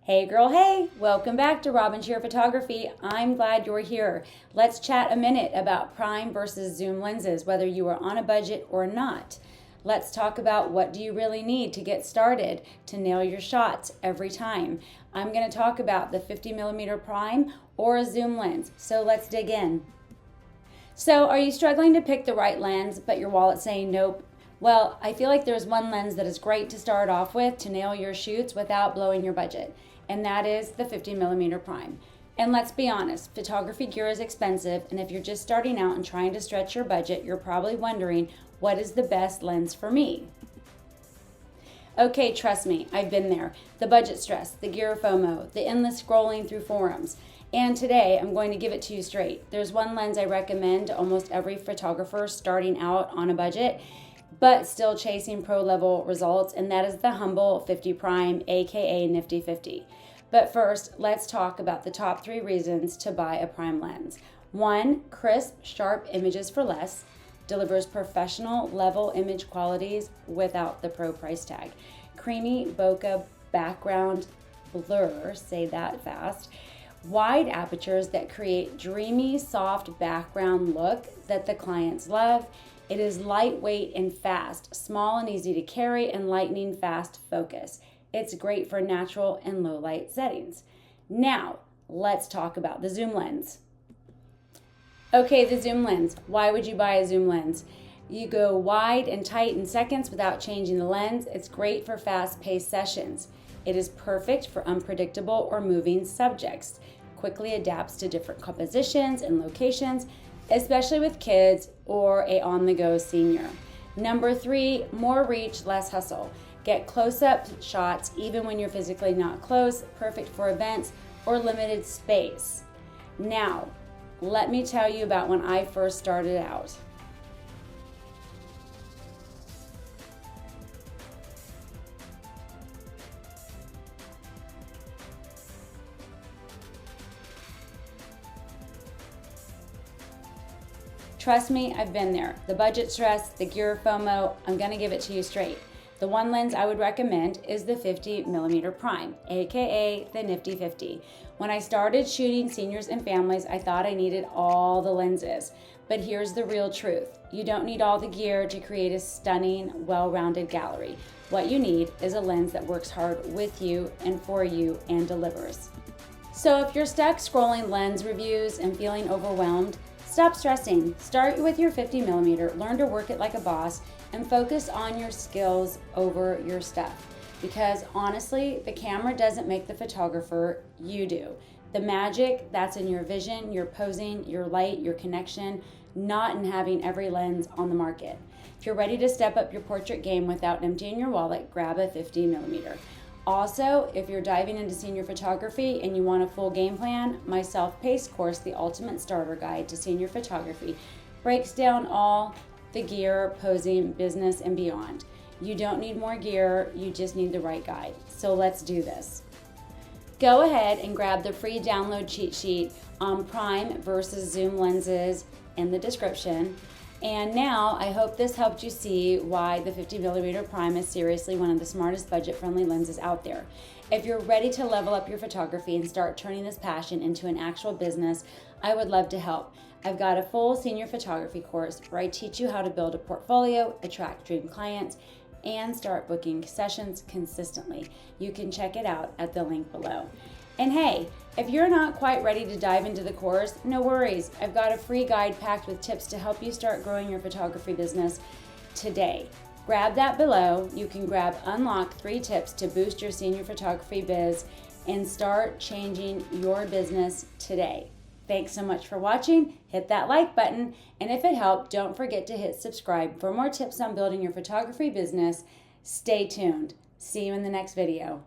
Hey girl, hey! Welcome back to Robyn Scherer Photography. I'm glad you're here. Let's chat a minute about prime versus zoom lenses, whether you are on a budget or not. Let's talk about what do you really need to get started to nail your shots every time. I'm going to talk about the 50mm prime or a zoom lens, so let's dig in. So are you struggling to pick the right lens, but your wallet's saying nope? Well, I feel like there's one lens that is great to start off with to nail your shoots without blowing your budget, and that is the 50mm prime. And let's be honest, photography gear is expensive, and if you're just starting out and trying to stretch your budget, you're probably wondering, what is the best lens for me? Okay, trust me, I've been there. The budget stress, the gear FOMO, the endless scrolling through forums. And today, I'm going to give it to you straight. There's one lens I recommend to almost every photographer starting out on a budget, but still chasing pro level results, and that is the humble 50 prime, aka nifty 50. But first, let's talk about the top 3 reasons to buy a prime lens. 1, crisp, sharp images for less, delivers professional level image qualities without the pro price tag. Creamy bokeh background blur, say that fast. Wide apertures that create dreamy, soft background look that the clients love. It is lightweight and fast, small and easy to carry, and lightning fast focus. It's great for natural and low light settings. Now, let's talk about the zoom lens. Okay, the zoom lens. Why would you buy a zoom lens? You go wide and tight in seconds without changing the lens. It's great for fast-paced sessions. It is perfect for unpredictable or moving subjects. Quickly adapts to different compositions and locations, especially with kids or a on-the-go senior. Number 3, more reach, less hustle. Get close-up shots even when you're physically not close, perfect for events or limited space. Now, let me tell you about when I first started out. Trust me, I've been there. The budget stress, the gear FOMO, I'm gonna give it to you straight. The one lens I would recommend is the 50mm prime, aka the nifty 50. When I started shooting seniors and families, I thought I needed all the lenses. But here's the real truth. You don't need all the gear to create a stunning, well-rounded gallery. What you need is a lens that works hard with you and for you and delivers. So if you're stuck scrolling lens reviews and feeling overwhelmed, stop stressing. Start with your 50mm, learn to work it like a boss, and focus on your skills over your stuff. Because honestly, the camera doesn't make the photographer, you do. The magic, that's in your vision, your posing, your light, your connection, not in having every lens on the market. If you're ready to step up your portrait game without emptying your wallet, grab a 50mm. Also, if you're diving into senior photography and you want a full game plan, my self-paced course, The Ultimate Starter Guide to Senior Photography, breaks down all the gear, posing, business, and beyond. You don't need more gear, you just need the right guide. So let's do this. Go ahead and grab the free download cheat sheet on prime versus zoom lenses in the description. And now, I hope this helped you see why the 50mm prime is seriously one of the smartest budget-friendly lenses out there. If you're ready to level up your photography and start turning this passion into an actual business, I would love to help. I've got a full senior photography course where I teach you how to build a portfolio, attract dream clients, and start booking sessions consistently. You can check it out at the link below. And hey, if you're not quite ready to dive into the course, no worries. I've got a free guide packed with tips to help you start growing your photography business today. Grab that below. You can grab Unlock 3 tips to boost your senior photography biz and start changing your business today. Thanks so much for watching. Hit that like button, and if it helped, don't forget to hit subscribe for more tips on building your photography business. Stay tuned. See you in the next video.